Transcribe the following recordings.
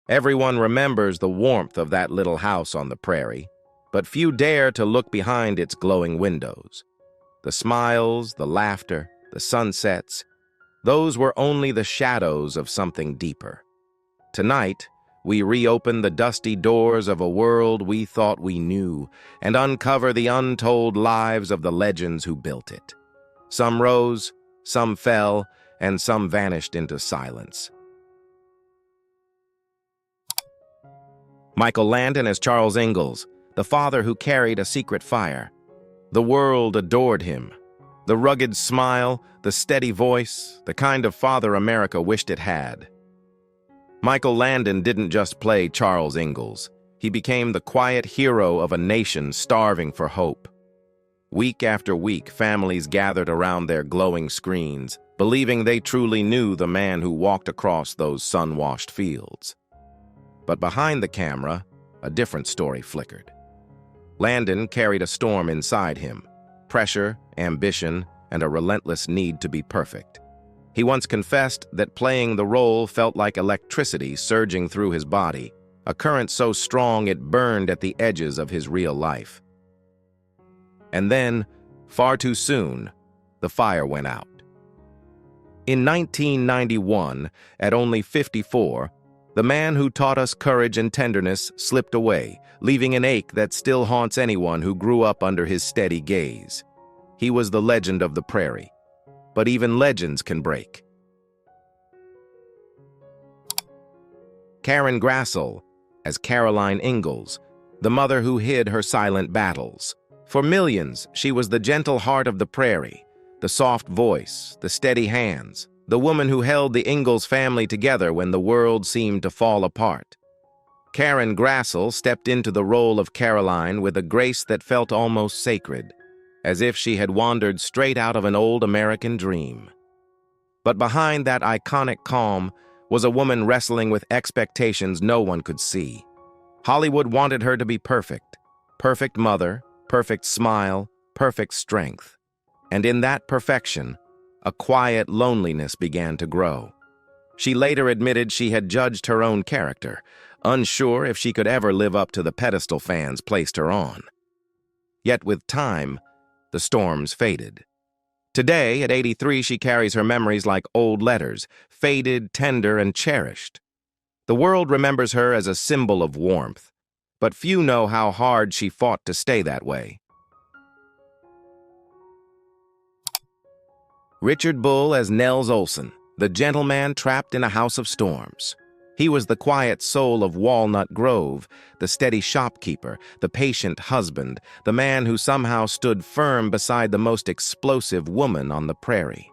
Everyone remembers the warmth of that little house on the prairie, but few dare to look behind its glowing windows. The smiles, the laughter, the sunsets, those were only the shadows of something deeper. Tonight, we reopen the dusty doors of a world we thought we knew and uncover the untold lives of the legends who built it. Some rose, some fell, and some vanished into silence. Michael Landon as Charles Ingalls, the father who carried a secret fire. The world adored him. The rugged smile, the steady voice, the kind of father America wished it had. Michael Landon didn't just play Charles Ingalls. He became the quiet hero of a nation starving for hope. Week after week, families gathered around their glowing screens, believing they truly knew the man who walked across those sun-washed fields. But behind the camera, a different story flickered. Landon carried a storm inside him: pressure, ambition, and a relentless need to be perfect. He once confessed that playing the role felt like electricity surging through his body, a current so strong it burned at the edges of his real life. And then, far too soon, the fire went out. In 1991, at only 54, the man who taught us courage and tenderness slipped away, leaving an ache that still haunts anyone who grew up under his steady gaze. He was the legend of the prairie. But even legends can break. Karen Grassle as Caroline Ingalls, the mother who hid her silent battles. For millions, she was the gentle heart of the prairie, the soft voice, the steady hands, the woman who held the Ingalls family together when the world seemed to fall apart. Karen Grassle stepped into the role of Caroline with a grace that felt almost sacred, as if she had wandered straight out of an old American dream. But behind that iconic calm was a woman wrestling with expectations no one could see. Hollywood wanted her to be perfect. Perfect mother, perfect smile, perfect strength. And in that perfection, a quiet loneliness began to grow. She later admitted she had judged her own character, unsure if she could ever live up to the pedestal fans placed her on. Yet with time, the storms faded. Today, at 83, she carries her memories like old letters, faded, tender, and cherished. The world remembers her as a symbol of warmth, but few know how hard she fought to stay that way. Richard Bull as Nels Olson, the gentleman trapped in a house of storms. He was the quiet soul of Walnut Grove, the steady shopkeeper, the patient husband, the man who somehow stood firm beside the most explosive woman on the prairie.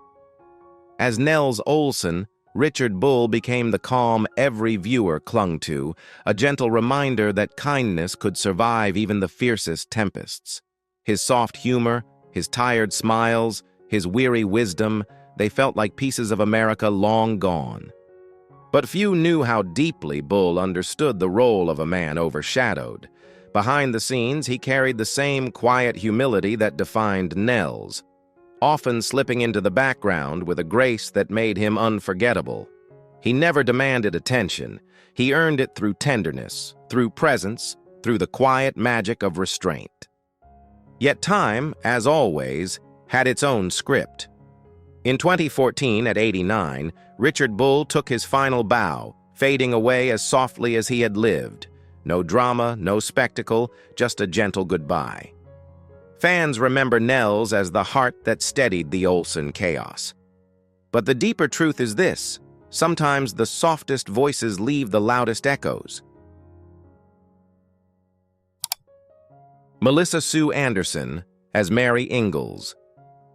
As Nels Olson, Richard Bull became the calm every viewer clung to, a gentle reminder that kindness could survive even the fiercest tempests. His soft humor, his tired smiles, his weary wisdom, they felt like pieces of America long gone. But few knew how deeply Bull understood the role of a man overshadowed. Behind the scenes, he carried the same quiet humility that defined Nels, often slipping into the background with a grace that made him unforgettable. He never demanded attention. He earned it through tenderness, through presence, through the quiet magic of restraint. Yet time, as always, had its own script. In 2014, at 89, Richard Bull took his final bow, fading away as softly as he had lived. No drama, no spectacle, just a gentle goodbye. Fans remember Nels as the heart that steadied the Olsen chaos. But the deeper truth is this: sometimes the softest voices leave the loudest echoes. Melissa Sue Anderson as Mary Ingalls,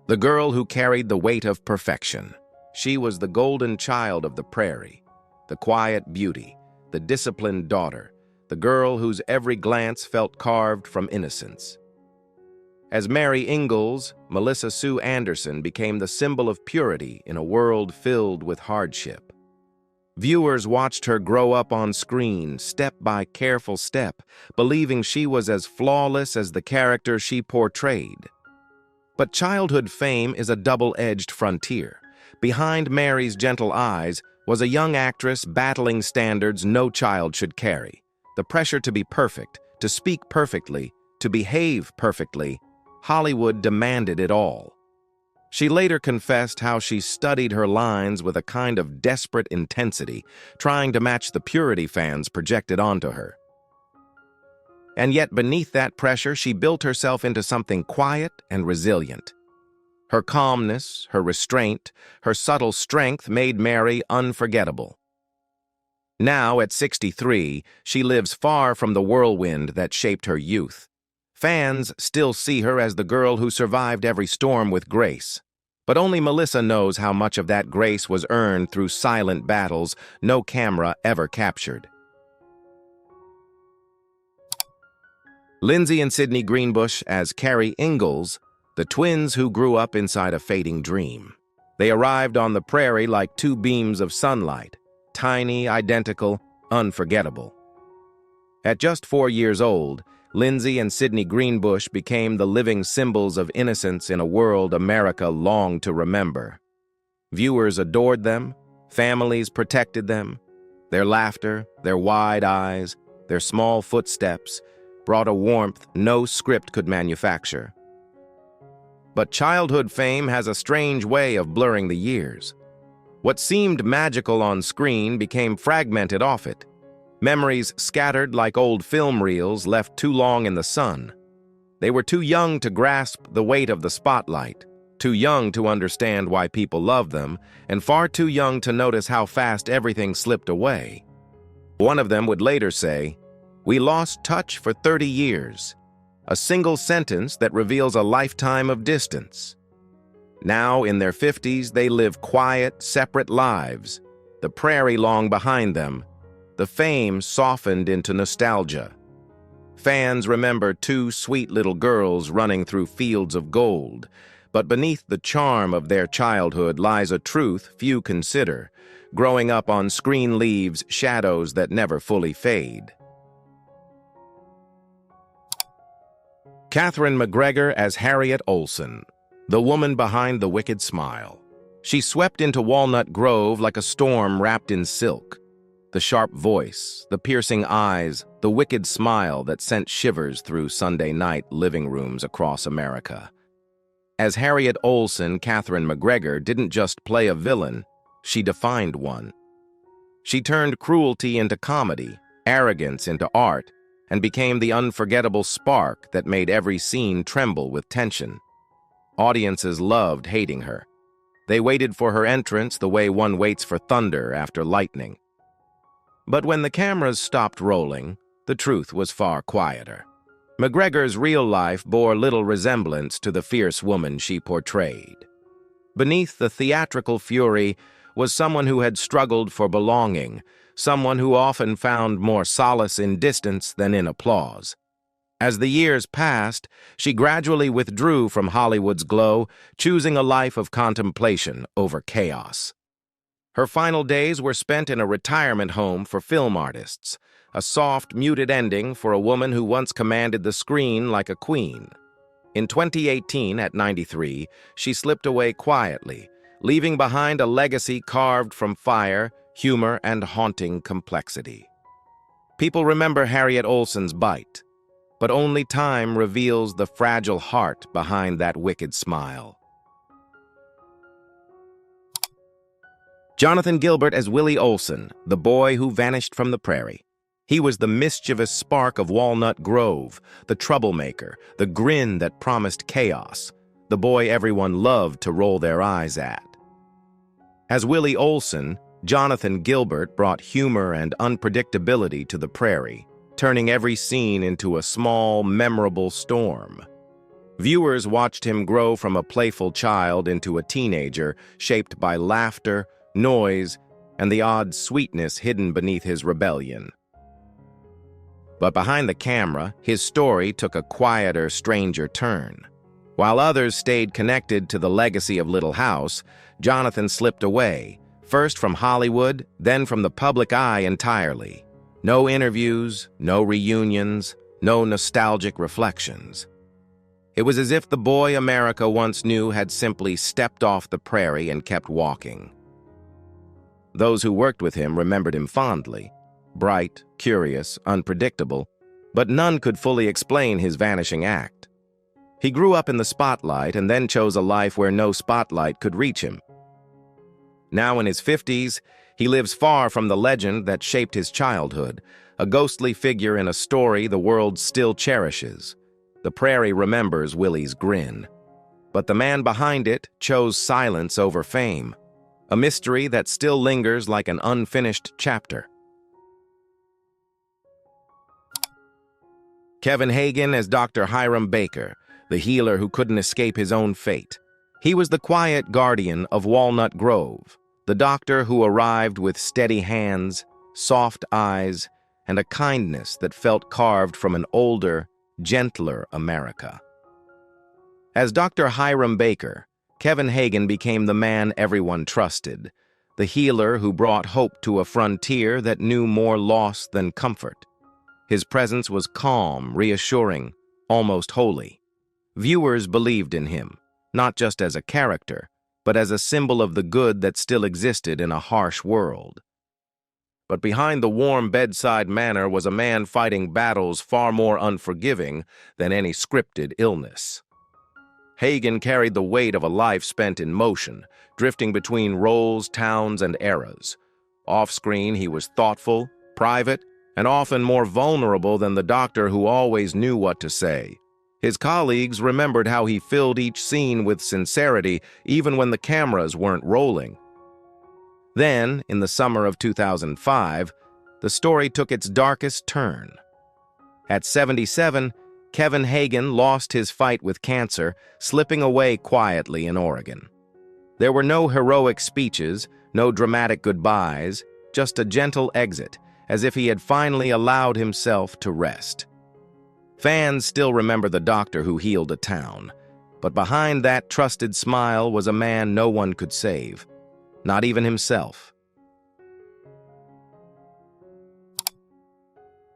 the girl who carried the weight of perfection. She was the golden child of the prairie, the quiet beauty, the disciplined daughter, the girl whose every glance felt carved from innocence. As Mary Ingalls, Melissa Sue Anderson became the symbol of purity in a world filled with hardship. Viewers watched her grow up on screen, step by careful step, believing she was as flawless as the character she portrayed. But childhood fame is a double-edged frontier. Behind Mary's gentle eyes was a young actress battling standards no child should carry. The pressure to be perfect, to speak perfectly, to behave perfectly, Hollywood demanded it all. She later confessed how she studied her lines with a kind of desperate intensity, trying to match the purity fans projected onto her. And yet beneath that pressure, she built herself into something quiet and resilient. Her calmness, her restraint, her subtle strength made Mary unforgettable. Now, at 63, she lives far from the whirlwind that shaped her youth. Fans still see her as the girl who survived every storm with grace. But only Melissa knows how much of that grace was earned through silent battles no camera ever captured. Lindsay and Sydney Greenbush as Carrie Ingalls, the twins who grew up inside a fading dream. They arrived on the prairie like two beams of sunlight, tiny, identical, unforgettable. At just 4 years old, Lindsay and Sydney Greenbush became the living symbols of innocence in a world America longed to remember. Viewers adored them, families protected them. Their laughter, their wide eyes, their small footsteps brought a warmth no script could manufacture. But childhood fame has a strange way of blurring the years. What seemed magical on screen became fragmented off it. Memories scattered like old film reels left too long in the sun. They were too young to grasp the weight of the spotlight, too young to understand why people loved them, and far too young to notice how fast everything slipped away. One of them would later say, "We lost touch for 30 years, a single sentence that reveals a lifetime of distance." Now, in their 50s, they live quiet, separate lives, the prairie long behind them. The fame softened into nostalgia. Fans remember two sweet little girls running through fields of gold, but beneath the charm of their childhood lies a truth few consider. Growing up on screen leaves shadows that never fully fade. Katherine MacGregor as Harriet Olsen, the woman behind the wicked smile. She swept into Walnut Grove like a storm wrapped in silk. The sharp voice, the piercing eyes, the wicked smile that sent shivers through Sunday night living rooms across America. As Harriet Olsen, Katherine MacGregor didn't just play a villain, she defined one. She turned cruelty into comedy, arrogance into art, and became the unforgettable spark that made every scene tremble with tension. Audiences loved hating her. They waited for her entrance the way one waits for thunder after lightning. But when the cameras stopped rolling, the truth was far quieter. MacGregor's real life bore little resemblance to the fierce woman she portrayed. Beneath the theatrical fury was someone who had struggled for belonging, someone who often found more solace in distance than in applause. As the years passed, she gradually withdrew from Hollywood's glow, choosing a life of contemplation over chaos. Her final days were spent in a retirement home for film artists, a soft, muted ending for a woman who once commanded the screen like a queen. In 2018, at 93, she slipped away quietly, leaving behind a legacy carved from fire, humor, and haunting complexity. People remember Harriet Olsen's bite, but only time reveals the fragile heart behind that wicked smile. Jonathan Gilbert as Willie Olsen, the boy who vanished from the prairie. He was the mischievous spark of Walnut Grove, the troublemaker, the grin that promised chaos, the boy everyone loved to roll their eyes at. As Willie Olsen, Jonathan Gilbert brought humor and unpredictability to the prairie, turning every scene into a small, memorable storm. Viewers watched him grow from a playful child into a teenager, shaped by laughter, noise, and the odd sweetness hidden beneath his rebellion. But behind the camera, his story took a quieter, stranger turn. While others stayed connected to the legacy of Little House, Jonathan slipped away, first from Hollywood, then from the public eye entirely. No interviews, no reunions, no nostalgic reflections. It was as if the boy America once knew had simply stepped off the prairie and kept walking. Those who worked with him remembered him fondly. Bright, curious, unpredictable, but none could fully explain his vanishing act. He grew up in the spotlight and then chose a life where no spotlight could reach him. Now in his 50s, he lives far from the legend that shaped his childhood, a ghostly figure in a story the world still cherishes. The Prairie remembers Willie's grin. But the man behind it chose silence over fame, a mystery that still lingers like an unfinished chapter. Kevin Hagen as Dr. Hiram Baker, the healer who couldn't escape his own fate. He was the quiet guardian of Walnut Grove, the doctor who arrived with steady hands, soft eyes, and a kindness that felt carved from an older, gentler America. As Dr. Hiram Baker, Kevin Hagen became the man everyone trusted, the healer who brought hope to a frontier that knew more loss than comfort. His presence was calm, reassuring, almost holy. Viewers believed in him, not just as a character, but as a symbol of the good that still existed in a harsh world. But behind the warm bedside manner was a man fighting battles far more unforgiving than any scripted illness. Hagen carried the weight of a life spent in motion, drifting between roles, towns, and eras. Off-screen, he was thoughtful, private, and often more vulnerable than the doctor who always knew what to say. His colleagues remembered how he filled each scene with sincerity, even when the cameras weren't rolling. Then, in the summer of 2005, the story took its darkest turn. At 77, Kevin Hagen lost his fight with cancer, slipping away quietly in Oregon. There were no heroic speeches, no dramatic goodbyes, just a gentle exit, as if he had finally allowed himself to rest. Fans still remember the doctor who healed a town, but behind that trusted smile was a man no one could save, not even himself.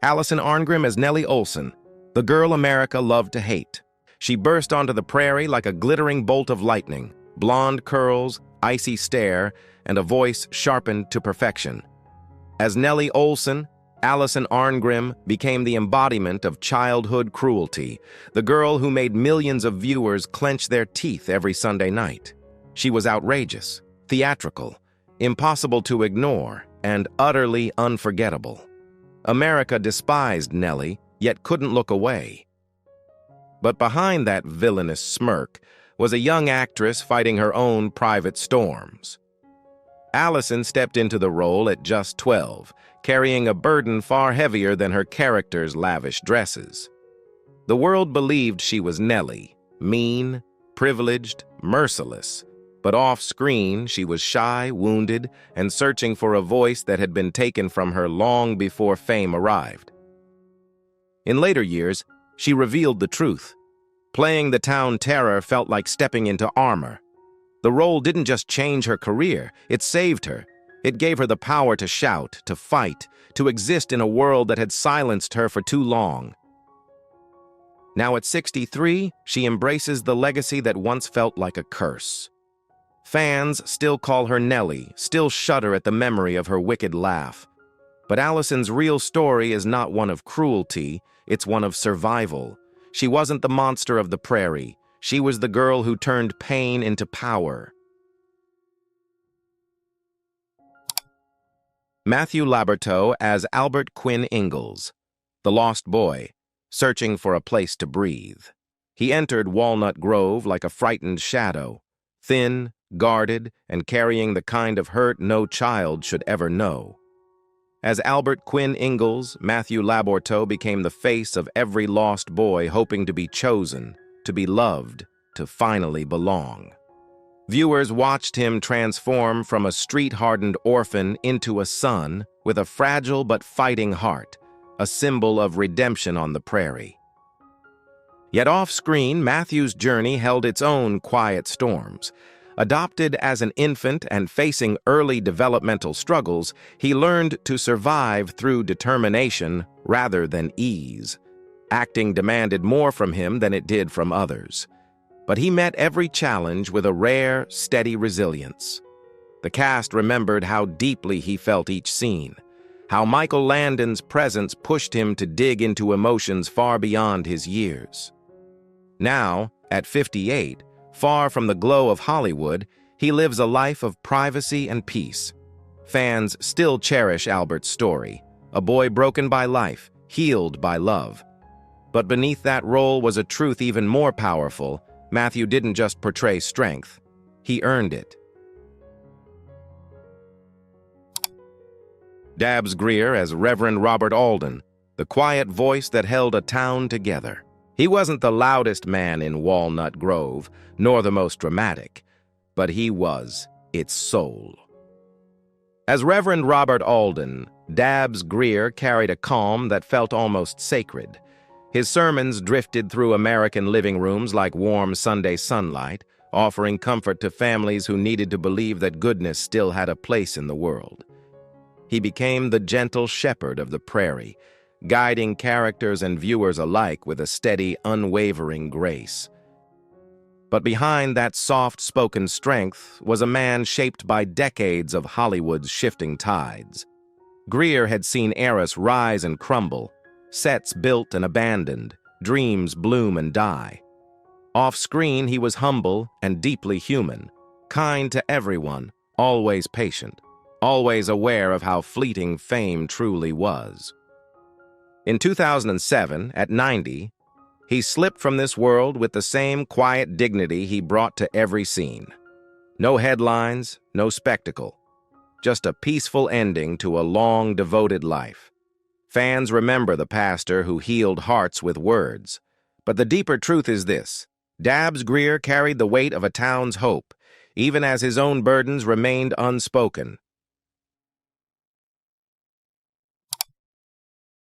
Alison Arngrim as Nellie Olson, the girl America loved to hate. She burst onto the prairie like a glittering bolt of lightning, blonde curls, icy stare, and a voice sharpened to perfection. As Nellie Olson, Alison Arngrim became the embodiment of childhood cruelty, the girl who made millions of viewers clench their teeth every Sunday night. She was outrageous, theatrical, impossible to ignore, and utterly unforgettable. America despised Nellie, yet couldn't look away. But behind that villainous smirk was a young actress fighting her own private storms. Alison stepped into the role at just 12, carrying a burden far heavier than her character's lavish dresses. The world believed she was Nellie, mean, privileged, merciless, but off-screen she was shy, wounded, and searching for a voice that had been taken from her long before fame arrived. In later years, she revealed the truth. Playing the town terror felt like stepping into armor. The role didn't just change her career, it saved her. It gave her the power to shout, to fight, to exist in a world that had silenced her for too long. Now at 63, she embraces the legacy that once felt like a curse. Fans still call her Nellie, still shudder at the memory of her wicked laugh. But Alison's real story is not one of cruelty, it's one of survival. She wasn't the monster of the prairie. She was the girl who turned pain into power. Matthew Laborteaux as Albert Quinn Ingalls, the lost boy, searching for a place to breathe. He entered Walnut Grove like a frightened shadow, thin, guarded, and carrying the kind of hurt no child should ever know. As Albert Quinn Ingalls, Matthew Laborteaux became the face of every lost boy hoping to be chosen, to be loved, to finally belong. Viewers watched him transform from a street-hardened orphan into a son with a fragile but fighting heart, a symbol of redemption on the prairie. Yet off-screen, Matthew's journey held its own quiet storms. Adopted as an infant and facing early developmental struggles, he learned to survive through determination rather than ease. Acting demanded more from him than it did from others. But he met every challenge with a rare, steady resilience. The cast remembered how deeply he felt each scene, how Michael Landon's presence pushed him to dig into emotions far beyond his years. Now, at 58, far from the glow of Hollywood, he lives a life of privacy and peace. Fans still cherish Albert's story, a boy broken by life, healed by love. But beneath that role was a truth even more powerful. Matthew didn't just portray strength, he earned it. Dabbs Greer as Reverend Robert Alden, the quiet voice that held a town together. He wasn't the loudest man in Walnut Grove, nor the most dramatic, but he was its soul. As Reverend Robert Alden, Dabbs Greer carried a calm that felt almost sacred. His sermons drifted through American living rooms like warm Sunday sunlight, offering comfort to families who needed to believe that goodness still had a place in the world. He became the gentle shepherd of the prairie, guiding characters and viewers alike with a steady, unwavering grace. But behind that soft-spoken strength was a man shaped by decades of Hollywood's shifting tides. Greer had seen eras rise and crumble, sets built and abandoned, dreams bloom and die. Off-screen, he was humble and deeply human, kind to everyone, always patient, always aware of how fleeting fame truly was. In 2007, at 90, he slipped from this world with the same quiet dignity he brought to every scene. No headlines, no spectacle, just a peaceful ending to a long, devoted life. Fans remember the pastor who healed hearts with words. But the deeper truth is this: Dabbs Greer carried the weight of a town's hope, even as his own burdens remained unspoken.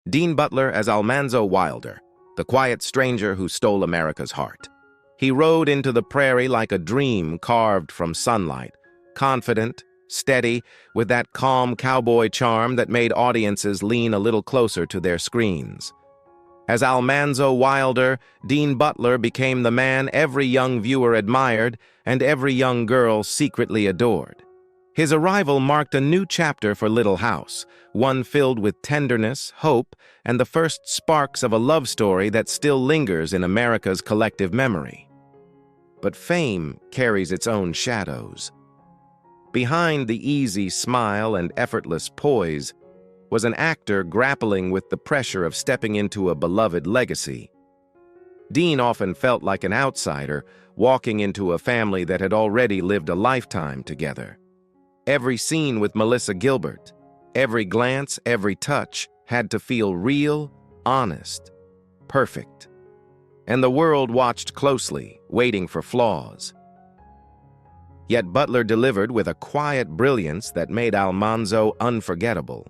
Dean Butler as Almanzo Wilder, the quiet stranger who stole America's heart. He rode into the prairie like a dream carved from sunlight, confident, steady, with that calm cowboy charm that made audiences lean a little closer to their screens. As Almanzo Wilder, Dean Butler became the man every young viewer admired and every young girl secretly adored. His arrival marked a new chapter for Little House, one filled with tenderness, hope, and the first sparks of a love story that still lingers in America's collective memory. But fame carries its own shadows. Behind the easy smile and effortless poise was an actor grappling with the pressure of stepping into a beloved legacy. Dean often felt like an outsider, walking into a family that had already lived a lifetime together. Every scene with Melissa Gilbert, every glance, every touch had to feel real, honest, perfect. And the world watched closely, waiting for flaws. Yet Butler delivered with a quiet brilliance that made Almanzo unforgettable.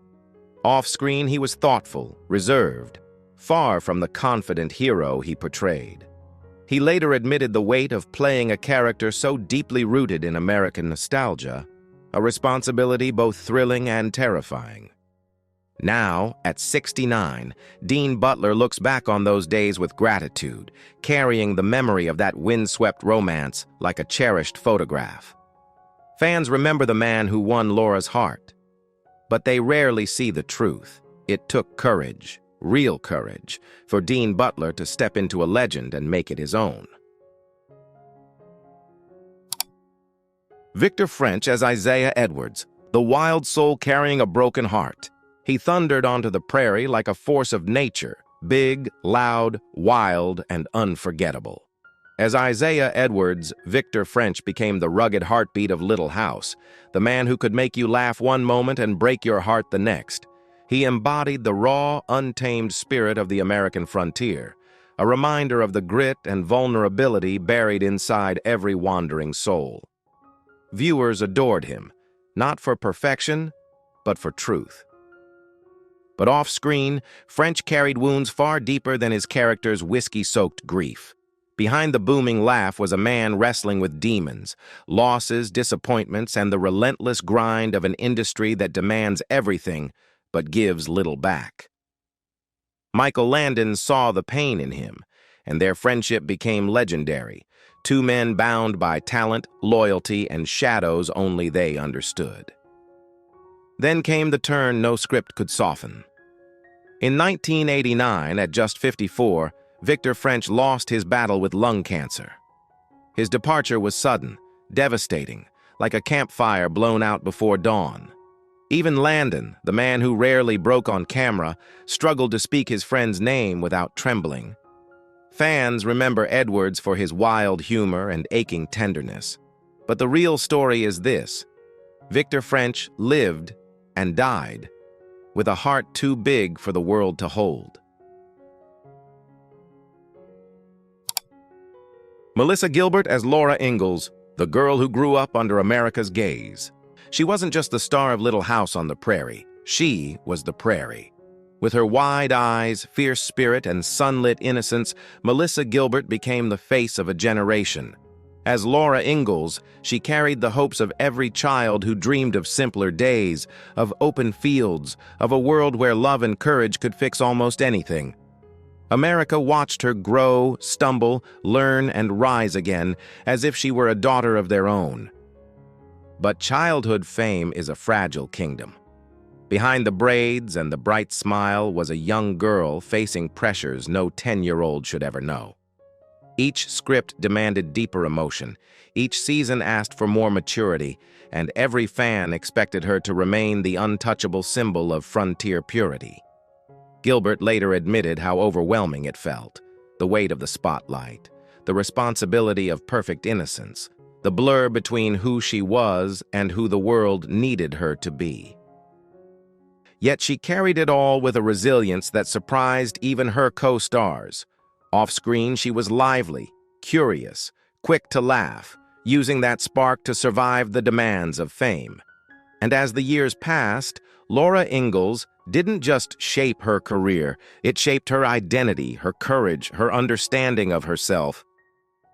Off-screen, he was thoughtful, reserved, far from the confident hero he portrayed. He later admitted the weight of playing a character so deeply rooted in American nostalgia, a responsibility both thrilling and terrifying. Now, at 69, Dean Butler looks back on those days with gratitude, carrying the memory of that windswept romance like a cherished photograph. Fans remember the man who won Laura's heart, but they rarely see the truth. It took courage, real courage, for Dean Butler to step into a legend and make it his own. Victor French as Isaiah Edwards, the wild soul carrying a broken heart. He thundered onto the prairie like a force of nature, big, loud, wild, and unforgettable. As Isaiah Edwards, Victor French became the rugged heartbeat of Little House, the man who could make you laugh one moment and break your heart the next. He embodied the raw, untamed spirit of the American frontier, a reminder of the grit and vulnerability buried inside every wandering soul. Viewers adored him, not for perfection, but for truth. But off-screen, French carried wounds far deeper than his character's whiskey-soaked grief. Behind the booming laugh was a man wrestling with demons, losses, disappointments, and the relentless grind of an industry that demands everything but gives little back. Michael Landon saw the pain in him, and their friendship became legendary, two men bound by talent, loyalty, and shadows only they understood. Then came the turn no script could soften. In 1989, at just 54, Victor French lost his battle with lung cancer. His departure was sudden, devastating, like a campfire blown out before dawn. Even Landon, the man who rarely broke on camera, struggled to speak his friend's name without trembling. Fans remember Edwards for his wild humor and aching tenderness. But the real story is this: Victor French lived and died with a heart too big for the world to hold. Melissa Gilbert as Laura Ingalls, the girl who grew up under America's gaze. She wasn't just the star of Little House on the Prairie. She was the Prairie. With her wide eyes, fierce spirit, and sunlit innocence, Melissa Gilbert became the face of a generation. As Laura Ingalls, she carried the hopes of every child who dreamed of simpler days, of open fields, of a world where love and courage could fix almost anything. America watched her grow, stumble, learn, and rise again, as if she were a daughter of their own. But childhood fame is a fragile kingdom. Behind the braids and the bright smile was a young girl facing pressures no 10-year-old should ever know. Each script demanded deeper emotion, each season asked for more maturity, and every fan expected her to remain the untouchable symbol of frontier purity. Gilbert later admitted how overwhelming it felt: the weight of the spotlight, the responsibility of perfect innocence, the blur between who she was and who the world needed her to be. Yet she carried it all with a resilience that surprised even her co-stars. Off-screen, she was lively, curious, quick to laugh, using that spark to survive the demands of fame. And as the years passed, Laura Ingalls didn't just shape her career, it shaped her identity, her courage, her understanding of herself.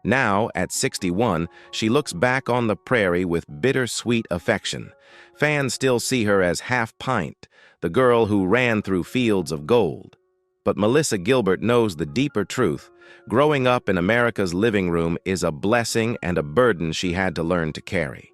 Now, at 61, she looks back on the Prairie with bittersweet affection. Fans still see her as half-pint, the girl who ran through fields of gold. But Melissa Gilbert knows the deeper truth. Growing up in America's living room is a blessing and a burden she had to learn to carry.